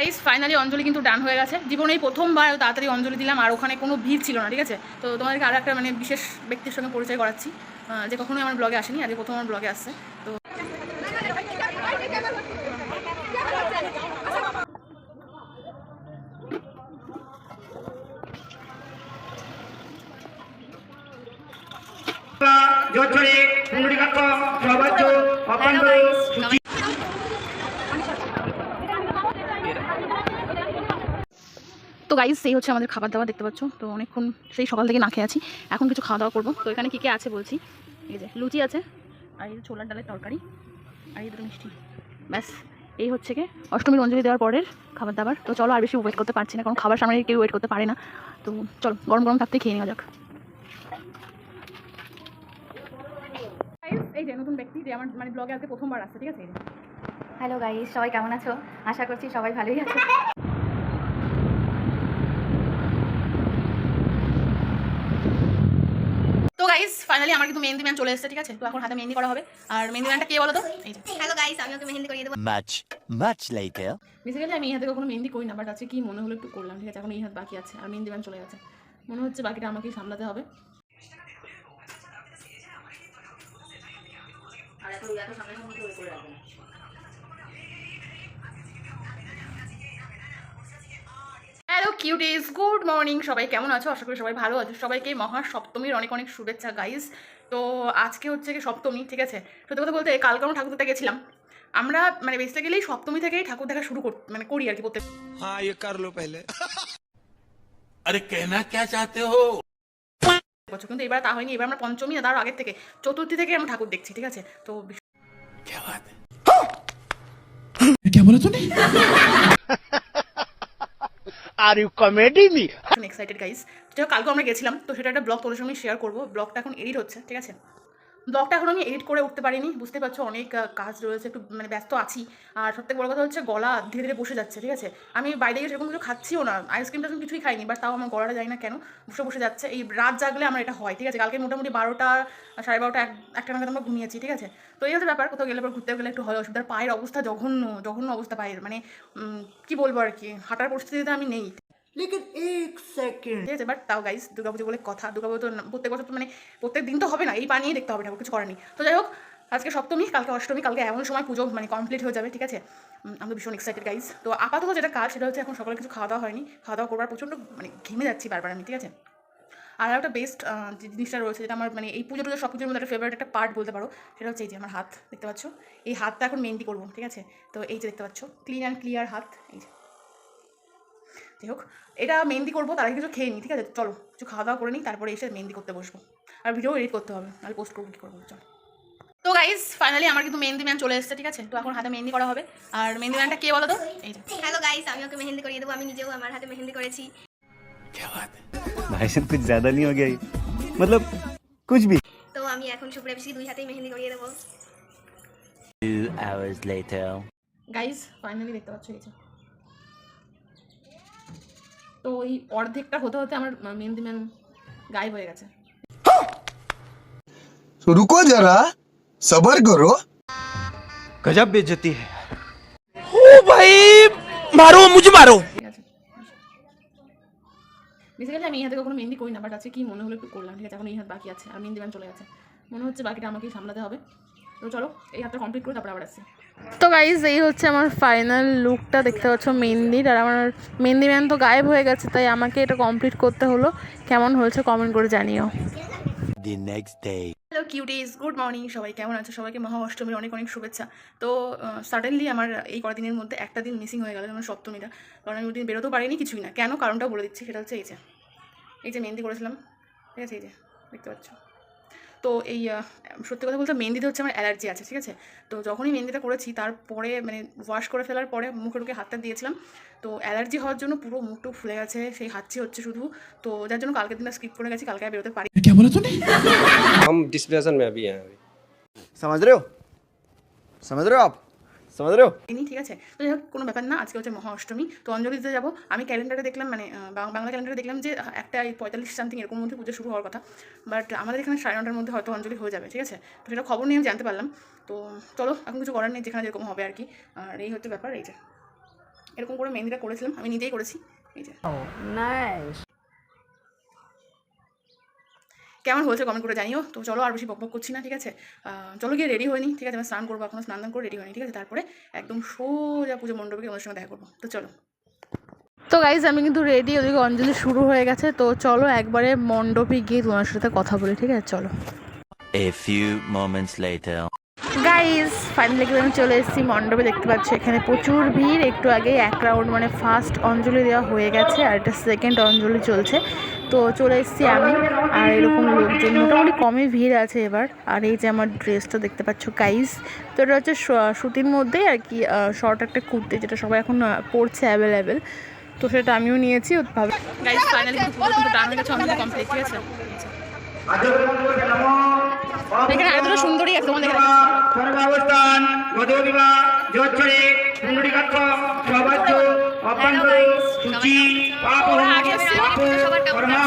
Guys finally অঞ্জলি কিন্তু ডান হয়ে গেছে। জীবনে প্রথমবার তাড়াতাড়ি অঞ্জলি দিলাম, আর ওখানে কোনো ভিড় ছিল না। ঠিক আছে, তো তোমাদেরকে আরও একটা মানে বিশেষ ব্যক্তির সঙ্গে পরিচয় করাচ্ছি, যে কখনোই আমার ব্লগে আসেনি, আজকে প্রথম আমার ব্লগে আসছে। তো তো গাইজ সেই হচ্ছে আমাদের খাবার দাবার, দেখতে পাচ্ছ। তো অনেকক্ষণ সেই সকাল থেকে না খেয়ে আছি, এখন কিছু খাওয়া দাওয়া করবো। তো এখানে কী কী আছে বলছি, এই যে লুচি আছে, আর এই যে ছোলার ডালের তরকারি, আর এই দুটো মিষ্টি, ব্যাস। এই হচ্ছে কি অষ্টমীর অঞ্জলি দেওয়ার পরের খাবার দাবার। তো চলো, আর বেশি ওয়েট করতে পারছি না, কারণ খাবার সামনে কেউ ওয়েট করতে পারে না। তো চলো, গরম গরম থাকতে খেয়ে নেওয়া যাক। এই যে নতুন ব্যক্তি, যে আমার মানে ব্লগে আজকে প্রথমবার আসছে। ঠিক আছে, হ্যালো গাইস, সবাই কেমন আছো? আশা করছি সবাই ভালোই আছো। তো গাইস ফাইনালি আমার কিন্তু মেহেন্দি ম্যান চলে এসেছে। ঠিক আছে, তো এখন হাতে মেহেন্দি করা হবে। আর মেহেন্দি ম্যানটা কে বলো তো? এই যে হ্যালো গাইস, আমি ওকে মেহেন্দি করিয়ে দেবো। much later. বেসিক্যালি আমি এই হাতে কখনো মেহেন্দি করি না, বাট আজকে কি মনে হলো একটু করলাম। ঠিক আছে, এখন এই হাত বাকি আছে, আর মেহেন্দি ম্যান চলে গেছে। মনে হচ্ছে বাকিটা আমাকেই সামলাতে হবে। আর এখন এত সামনে সামনে করে রাখবে না। Hello cuties, good morning. সবাই কেমন আছো? আশা করি সবাই ভালো আছো। সবাইকে মহা সপ্তমীর অনেক অনেক শুভেচ্ছা গাইস। তো আজকে হচ্ছে কি সপ্তমী। ঠিক আছে, সত্যি কথা বলতে কালকে আমরা ঠাকুর দেখতে গেছিলাম। আমরা মানে বেসিক্যালি সপ্তমী থেকেই ঠাকুর দেখা শুরু করি আর কি প্রত্যেক। हाँ ये कर लो पहले। अरे कहना क्या चाहते हो? বছর, কিন্তু এবার তা হয়নি। এবার আমরা পঞ্চমী না, তার আগের থেকে চতুর্থী থেকে আমরা ঠাকুর দেখছি। ঠিক আছে, তো क्या बात है? क्या बोला तूने? Are you comedy me? Excited guys. যাই হোক, কালকে আমরা গেছিলাম, তো সেটা একটা ব্লগ তোদের সঙ্গে শেয়ার করবো। ব্লগটা এখন এডিট হচ্ছে। ঠিক আছে, ব্লগটা এখন আমি এডিট করে উঠতে পারিনি, বুঝতে পারছো অনেক কাজ রয়েছে, একটু মানে ব্যস্ত আছি। আর সবথেকে বড় কথা হচ্ছে গলা ধীরে ধীরে বসে যাচ্ছে। ঠিক আছে, আমি বাইরে গিয়ে সেরকম কিছু খাচ্ছিও না, আইসক্রিম টাইসক্রিম কিছুই খাইনি, বাট তাও আমার গলাটা যায় না কেন বসে বসে যাচ্ছে। এই রাত জাগলে আমার এটা হয়। ঠিক আছে, কালকে মোটামুটি 12টা 12:30 একটা নাগাদ আমরা ঘুমিয়েছি। ঠিক আছে, তো এই হচ্ছে ব্যাপার। কোথাও গেলে পর ঘুরতে গেলে একটু হয় অসুবিধার। পায়ের অবস্থা জঘন্য জঘন্য অবস্থা পায়ের, মানে কি বলবো আর কি, হাঁটার পরিস্থিতিতে আমি নেই। लेकिन एक सेकंड ঠিক আছে, বাট তাও গাইস দুর্গাপুজো বলে কথা, দুর্গাপুজো তো প্রত্যেক বছর তো মানে প্রত্যেক দিন তো হবে না, এই পা নিয়েই দেখতে হবে ঠাকুর, কিছু করার নেই। তো যাই হোক, আজকে সপ্তমী, কালকে অষ্টমী, কালকে এমন সময় পুজো মানে কমপ্লিট হয়ে যাবে। ঠিক আছে, আমি ভীষণ এক্সাইটেড গাইস। তো আপাতত যেটা কাজ সেটা হচ্ছে এখন সকালে কিছু খাওয়া দাওয়া হয়নি, খাওয়া দাওয়া করবার প্রচণ্ড মানে ঘেমে যাচ্ছি বারবার আমি। ঠিক আছে, আর একটা বেস্ট যে জিনিসটা রয়েছে, যেটা আমার মানে এই পুজো সব কিছুর মধ্যে একটা ফেভারিট একটা পার্ট বলতে পারো, সেটা হচ্ছে এই যে আমার হাত, দেখতে পাচ্ছ এই হাতটা এখন মেহেন্দি করবো। ঠিক আছে, তো এই যে দেখতে পাচ্ছ ক্লিন অ্যান্ড ক্লিয়ার হাত, এই যে। যাই হোক, এটা মেহেন্দি করবো, তার আগে কিছু খেয়ে নিই। ঠিক আছে, চলো কিছু খাওয়া দাওয়া করে নিই, তারপরে এসে মেহেন্দি করতে বসবো। আর ভিডিও এডিট করতে হবে, নাহলে পোস্ট করবো কী করবো, চলো। তো গাইস ফাইনালি আমার কিন্তু মেহেন্দি ম্যান চলে এসেছে। ঠিক আছে, তো এখন হাতে মেহেন্দি করা হবে। আর মেহেন্দি ম্যানটা কে বলো তো? এই যে হ্যালো গাইস, আমি ওকে মেহেন্দি করিয়ে দেবো। আমি নিজেও আমার হাতে মেহেন্দি করেছি। क्या बात है? भाई साहब कुछ ज्यादा नहीं हो गया ये? मतलब कुछ भी। তো আমি এখন শুভ্রেবসী দুই হাতেই মেহেন্দি করিয়ে দেবো। 2 hours later. গাইস ফাইনালি দেখতে পাচ্ছ এই যে। তো এই অর্ধেকটা হতে হতে আমার মেহেন্দি ম্যান গায়েব হয়ে গেছে। रुको जरा सबर करो। गजब बेइज्जती है। ओ भाई मारो मुझे मारो। ঠিক আছে, বেসিক্যালি আমি এই হাতে কখনো মেহেন্দি করি না, বাট আজকে কি মনে হলো একটু করলাম। ঠিক আছে, এখন এই হাত বাকি আছে, আর মেহেন্দি ম্যান চলে গেছে। মনে হচ্ছে বাকিটা আমাকেই সামলাতে হবে। তো চলো এই হাতটা কমপ্লিট করে তারপর আবার আসছি। তো গাইজ এই হচ্ছে আমার ফাইনাল লুকটা, দেখতে পাচ্ছ মেহেন্দির। আর আমার মেহেন্দি ম্যান তো গায়েব হয়ে গেছে, তাই আমাকে এটা কমপ্লিট করতে হলো। কেমন হয়েছে কমেন্ট করে জানিও। The next day. Hello cuties, good morning. সবাই কেমন আছো? সবাইকে মহা অষ্টমীর অনেক অনেক শুভেচ্ছা। তো সাডেনলি আমার এই কদিনের মধ্যে একটা দিন মিসিং হয়ে গেল, যেমন সপ্তমীটা। কারণ আমি ওই দিন বেরোতেও পারিনি, কিছুই না। কেন কারণটাও বলে দিচ্ছি, সেটা হচ্ছে এই যে মেহেন্দি করেছিলাম। ঠিক আছে, এই যে দেখতে পাচ্ছ। তো এই সত্যি কথা বলতে মেহেন্দিতে হচ্ছে আমার অ্যালার্জি আছে। ঠিক আছে, তো যখনই মেহেন্দিটা করেছি তারপরে মানে ওয়াশ করে ফেলার পরে মুখে টুকে হাতটা দিয়েছিলাম, তো অ্যালার্জি হওয়ার জন্য পুরো মুখটুক ফুলে গেছে, সেই হাঁচি হচ্ছে শুধু। তো যার জন্য কালকের দিনটা স্কিপ করে গেছি, কালকে আর বেরোতে পারি। क्या बोला तूने? हम डिस्प्रेशन में अभी हैं अभी। समझ रहे हो? समझ रहे हो आप? समझ रहे हो? ঠিক আছে, তো যাই হোক কোনো ব্যাপার না। আজকে হচ্ছে মহা অষ্টমী, তো অঞ্জলি দিতে যাবো। আমি ক্যালেন্ডারে দেখলাম, মানে বাংলা ক্যালেন্ডারে দেখলাম যে 1:45 সামথিং এরকম মধ্যে পুজো শুরু হওয়ার কথা, বাট আমাদের এখানে 9:30টার মধ্যে হয়তো অঞ্জলি হয়ে যাবে। ঠিক আছে, তো সেটা খবর নিয়ে আমি জানতে পারলাম। তো চলো, এখন কিছু করার নেই, যেখানে যেরকম হবে আর কি। আর এই হচ্ছে ব্যাপার, এই যে এরকম করে মেহেন্দিটা করেছিলাম, আমি নিজেই করেছি। এই যে কেমন হয়েছে কমেন্ট করে জানিও। তো চলো আর বেশি বকবক করছি না, ঠিক আছে? চলো গিয়ে রেডি হয়নি, ঠিক আছে? আমি স্নান করবো, এখনো স্নান করে রেডি হয়নি, ঠিক আছে? তারপরে একদম সোজা পুজো মণ্ডপে তোমাদের সঙ্গে দেখা করবো। তো চলো। তো গাইজ আমি কিন্তু রেডি, ওদিকে অঞ্জলি শুরু হয়ে গেছে। তো চলো একবারে মণ্ডপে গিয়ে তোমার সাথে কথা বলি, ঠিক আছে? চলো। A few moments later. Guys finally কিন্তু আমি চলে এসেছি মণ্ডপে, দেখতে পাচ্ছি এখানে প্রচুর ভিড়। একটু আগে এক রাউন্ড মানে ফার্স্ট অঞ্জলি দেওয়া হয়ে গেছে, আর এটা সেকেন্ড অঞ্জলি চলছে। তো চলে এসেছি আমি, আর এরকম লোকজন মোটামুটি কমই ভিড় আছে এবার। আর এই যে আমার ড্রেসটা দেখতে পাচ্ছ গাইজ, তো এটা হচ্ছে সুতির মধ্যে আর কি, শর্ট একটা কুর্তি, যেটা সবাই এখন পরছে অ্যাভেলেবেল। তো সেটা আমিও নিয়েছি ভাবে। গাইজ ফাইনালি কিন্তু পুরো কিন্তু ডান হয়ে গেছে, অঞ্জলি কমপ্লিট, ঠিক আছে? এখানে আর দুটো সুন্দরী আছে, তোমার দেখে সর্বাবস্থান গদবিবা জোচ্ছরে মুন্ডুরিকাক্ষ সবাচ্য অপান্ত সূচি পাপ ওরা আগে এসেছিল, কর্মা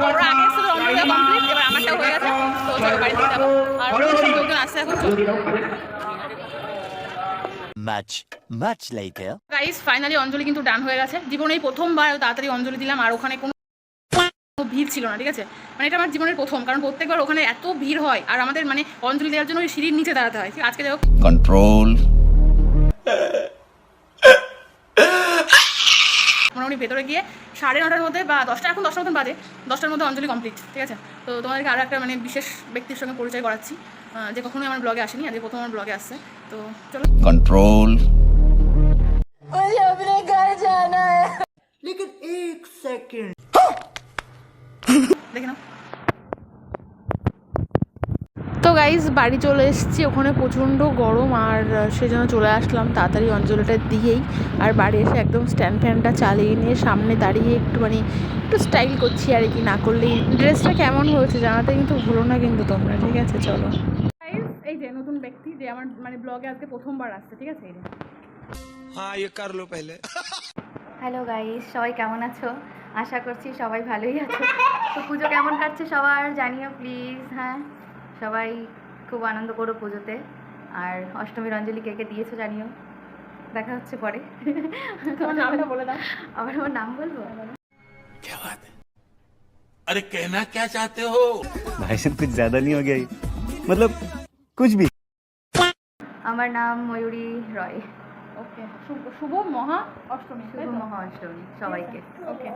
ওরা আগে এসেছিল, অঞ্জলি কমপ্লিট, এবার আমারটাও হয়ে গেছে। তো চলো বাড়িতে যাবো, আর লোকজন আসছে এখন। Much later. গাইস ফাইনালি অঞ্জলি কিন্তু ডান হয়ে গেছে। জীবনেই প্রথমবার তাড়াতাড়ি অঞ্জলি দিলাম, আর ওখানে কোনো ভিড় ছিল না, ঠিক আছে? মানে এটা আমার জীবনের প্রথম, কারণ প্রত্যেকবার ওখানে এত ভিড় হয়, আর আমাদের মানে অঞ্জলি দেওয়ার জন্য ওই সিঁড়ির নিচে দাঁড়াতে হয়। আজকে যাই হোক Control. মোটামুটি ভেতরে গিয়ে 9:30টার মধ্যে বা 10টা, এখন 10টার মতন বাজে, 10টার মধ্যে অঞ্জলি কমপ্লিট, ঠিক আছে? তো তোমাদেরকে আরও একটা মানে বিশেষ ব্যক্তির সঙ্গে পরিচয় করাচ্ছি, যে কখনোই আমার ব্লগে আসেনি, আজকে প্রথম আমার ব্লগে আসছে। তো চলো। Control. लेकिन एक सेकंड দেখে নাও। তো গাইজ বাড়ি চলে এসেছি, ওখানে প্রচণ্ড গরম, আর সেজন্য চলে আসলাম তাড়াতাড়ি অঞ্জলিটা দিয়েই। আর বাড়ি এসে একদম স্ট্যান্ড ফ্যানটা চালিয়ে নিয়ে সামনে দাঁড়িয়ে একটু স্টাইল করছি, আর কি না করলেই। ড্রেসটা কেমন হয়েছে জানাতে কিন্তু ভুলো না কিন্তু তোমরা, ঠিক আছে? চলো। এই যে নতুন ব্যক্তি, যে আমার মানে ব্লগে আজকে প্রথমবার আসছে, ঠিক আছে? এই যে हाँ ये कर लो पहले। হ্যালো গাইস, সবাই কেমন আছো? আশা করছি সবাই ভালোই আছো। তো পুজো কেমন কাটছে সবার জানিও প্লিজ। হ্যাঁ, সবাই খুব আনন্দ করো পুজোতে। আর অষ্টমীর অঞ্জলি কে কে দিয়েছো জানিও। দেখা হচ্ছে পরে। তোমার নামটা বলে দাও। আবার আমার নাম বলবো? क्या बात है? अरे कहना क्या चाहते हो? भाई साहब कुछ ज्यादा नहीं हो गया ये? मतलब कुछ भी। আমার নাম ময়ূরী রয়। ওকে, শুভ মহা অষ্টমী। শুভ মহা অষ্টমী সবাইকে। ওকে,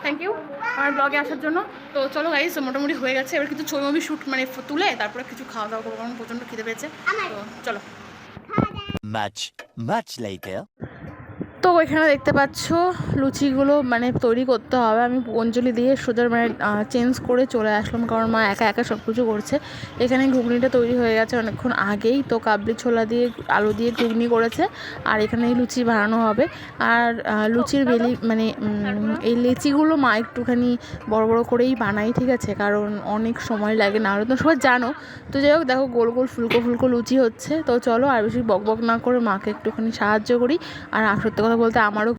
থ্যাংক ইউ আমার ব্লগে আসার জন্য। তো চলো গাইস, মোটামুটি হয়ে গেছে। এবার কিছু ছবি শ্যুট মানে তুলে তারপরে কিছু খাওয়া দাওয়া করবো, কারণ প্রচণ্ড খিদে পেয়েছে। তো চলো। Much later. তো ওইখানে দেখতে পাচ্ছ লুচিগুলো মানে তৈরি করতে হবে। আমি অঞ্জলি দিয়ে সোজা মানে চেঞ্জ করে চলে আসলাম, কারণ মা একা একা সব কিছু করছে। এখানে ঘুগনিটা তৈরি হয়ে গেছে অনেকক্ষণ আগেই। তো কাবলি ছোলা দিয়ে আলু দিয়ে ঘুগনি করেছে, আর এখানে লুচি বানানো হবে। আর লুচির বেলি মানে এই লেচিগুলো মা একটুখানি বড় বড় করেই বানাই, ঠিক আছে? কারণ অনেক সময় লাগে, না হলে তো সবাই জানো। তো যাই হোক, দেখো গোল গোল ফুলকো ফুলকো লুচি হচ্ছে। তো চলো আর বেশি বকবক না করে মাকে একটুখানি সাহায্য করি। আর সত্যি কথা বলতে আমারও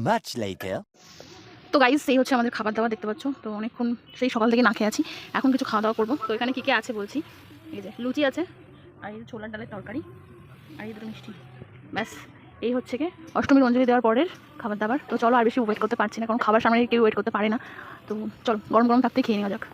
Much later. তো গাইজ সেই হচ্ছে আমাদের খাবার দাবার, দেখতে পাচ্ছ। তো অনেকক্ষণ সেই সকাল থেকে না খেয়ে আছি, এখন কিছু খাওয়া দাওয়া করবো। তো এখানে কী কী আছে বলছি। এই যে লুচি আছে, আর এই ছোলার ডালের তরকারি, আর এই দুটো মিষ্টি, ব্যাস। এই হচ্ছে কি অষ্টমীর অঞ্জলি দেওয়ার পরের খাবার দাবার। তো চলো আর বেশি ওয়েট করতে পারছি না, কারণ খাবার সামনে কেউ ওয়েট করতে পারে না। তো চলো গরম গরম থাকতে খেয়ে নেওয়া যাক।